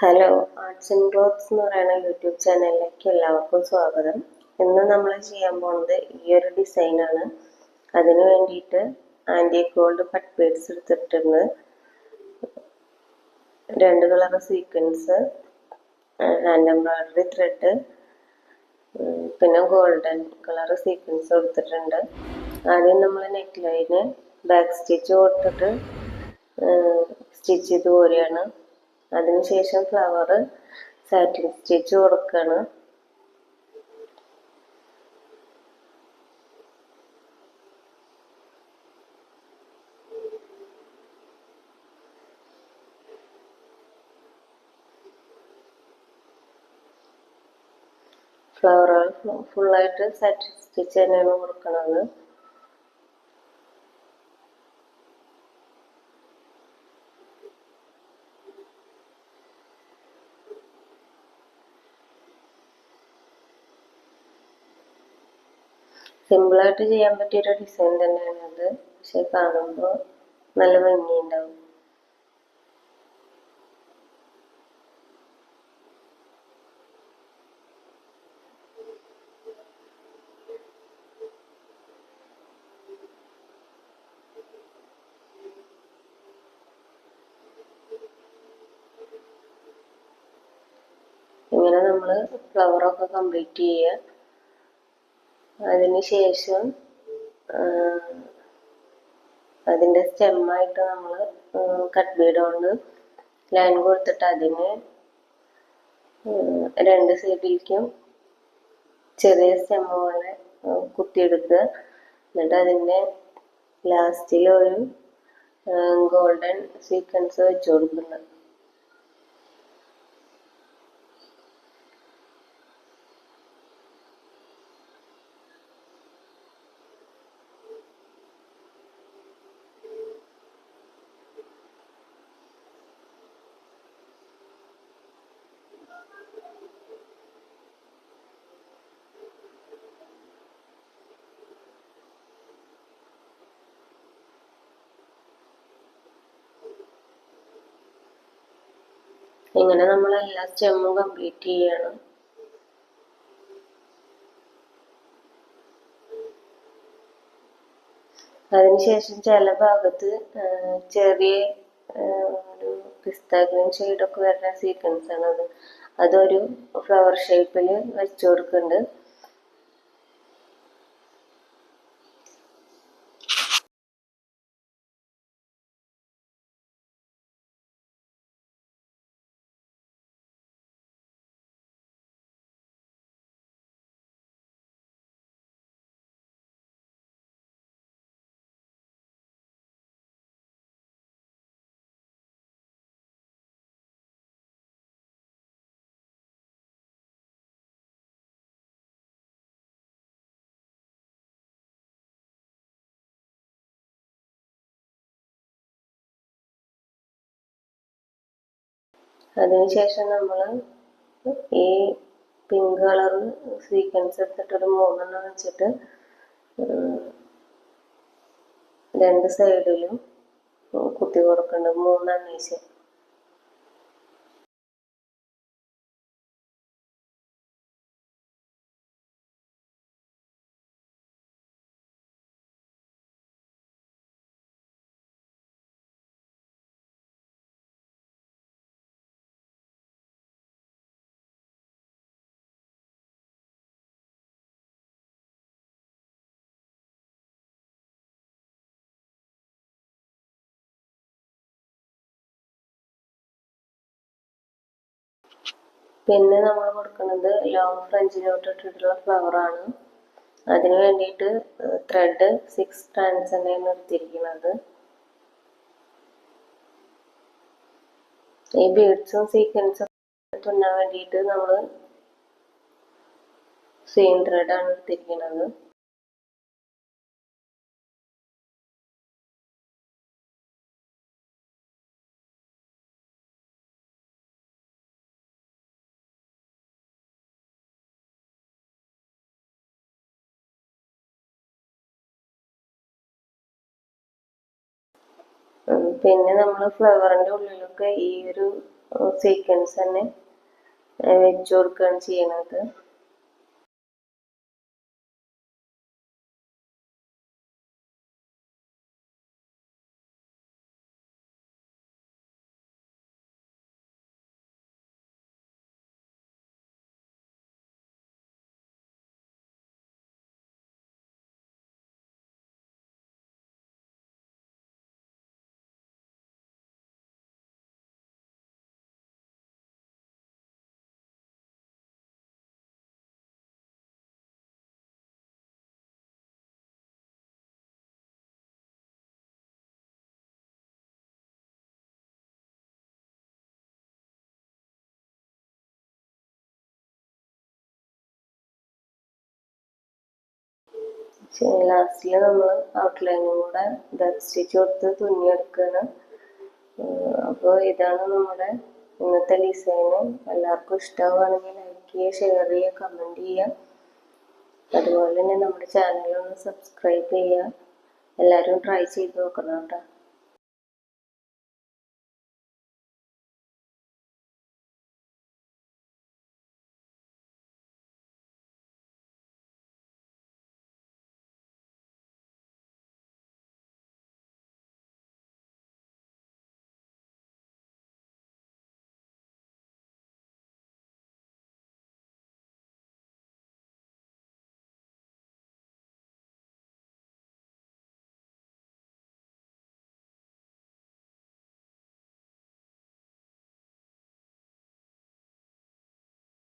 Hello, arts and clothes എന്ന് പറയുന്ന YouTube ചാനലിലേക്ക് എല്ലാവർക്കും സ്വാഗതം. ഇന്ന് നമ്മൾ ചെയ്യാൻ പോകുന്നത് ഈ ഒരു ഡിസൈനാണ്. അതിന് വേണ്ടിയിട്ട് ആൻറ്റിക് ഗോൾഡ് കട്ട് ബീഡ്സ് എടുത്തിട്ടുണ്ട്, 2 colour sequence, hand embroidery thread, പിന്നെ ഗോൾഡൻ കളർ സീക്വൻസ് എടുത്തിട്ടുണ്ട്. ആദ്യം നമ്മൾ നെക്ക് ലൈന് ബാക്ക് സ്റ്റിച്ച് കൊടുത്തിട്ട് സ്റ്റിച്ച് ചെയ്ത് പോരുകയാണ്. അതിനുശേഷം ഫ്ലവർ സാറ്റിൻ സ്റ്റിച്ച് കൊടുക്കുകയാണ്. ഫ്ലവറുകൾ ഫുള്ളായിട്ട് സാറ്റിൻ സ്റ്റിച്ച് തന്നെയാണ് കൊടുക്കുന്നത്. സിമ്പിളായിട്ട് ചെയ്യാൻ പറ്റിയൊരു ഡിസൈൻ തന്നെയാണത്, പക്ഷെ കാണുമ്പോൾ നല്ല ഭംഗിയുണ്ടാവും. ഇങ്ങനെ നമ്മൾ ഫ്ലവറൊക്കെ കംപ്ലീറ്റ് ചെയ്യുക. അതിനുശേഷം അതിൻ്റെ സ്റ്റെമ്മായിട്ട് നമ്മൾ കട്ട് ബീഡ് കൊണ്ട് ലൈൻ കൊടുത്തിട്ട് അതിന് 2 സൈഡിലേക്കും ചെറിയ സ്റ്റെമ്മ് പോലെ കുത്തിയെടുക്കുക. എന്നിട്ട് അതിൻ്റെ ലാസ്റ്റിൽ ഒരു ഗോൾഡൻ സീക്വൻസ് വെച്ച് കൊടുക്കുന്നത്. ഇങ്ങനെ നമ്മൾ എല്ലാ സ്റ്റെമ്മും കംപ്ലീറ്റ് ചെയ്യണം. അതിനുശേഷം ചില ഭാഗത്ത് ചെറിയ ഒരു പിസ്ത ഗ്രീൻ ഷെയ്ഡൊക്കെ വരുന്ന സീക്വൻസ് ആണ് അതൊരു ഫ്ലവർ ഷേപ്പിൽ വെച്ച് കൊടുക്കുന്നുണ്ട്. അതിനുശേഷം നമ്മൾ ഈ പിങ്ക് കളർ സീക്വൻസ് എടുത്തിട്ടൊരു 3 വെച്ചിട്ട് 2 സൈഡിലും കുത്തി കൊടുക്കുന്നുണ്ട്, 3 വീതം. പിന്നെ നമ്മൾ കൊടുക്കുന്നത് ലോങ് ഫ്രഞ്ചിലോട്ട് ഇട്ടിട്ടുള്ള ഫ്ലവറാണ്. അതിന് വേണ്ടിയിട്ട് ത്രെഡ് 6 strands തന്നെയാണ് എടുത്തിരിക്കുന്നത്. ഈ ബീഡ്സും സീക്വൻസും തുന്നാൻ വേണ്ടിയിട്ട് നമ്മൾ സെയിം ത്രെഡാണ് എടുത്തിരിക്കുന്നത്. പിന്നെ നമ്മൾ ഫ്ലവറിൻ്റെ ഉള്ളിലൊക്കെ ഈ ഒരു സീക്വൻസ് തന്നെ വെച്ച് കൊടുക്കുകയാണ് ചെയ്യണത്. ലാസ്റ്റിൽ നമ്മൾ ഔട്ട്ലൈനും കൂടെ ഡബ് സ്റ്റിച്ച് കൊടുത്ത് തുന്നിയെടുക്കുകയാണ്. അപ്പോൾ ഇതാണ് നമ്മുടെ ഇന്നത്തെ ഡിസൈന്. എല്ലാവർക്കും ഇഷ്ടമാവുകയാണെങ്കിൽ ലൈക്ക് ചെയ്യുക, ഷെയർ ചെയ്യുക, കമൻറ്റ് ചെയ്യുക. അതുപോലെ തന്നെ നമ്മുടെ ചാനൽ ഒന്ന് സബ്സ്ക്രൈബ് ചെയ്യുക. എല്ലാവരും ട്രൈ ചെയ്ത് നോക്കണം കേട്ടോ.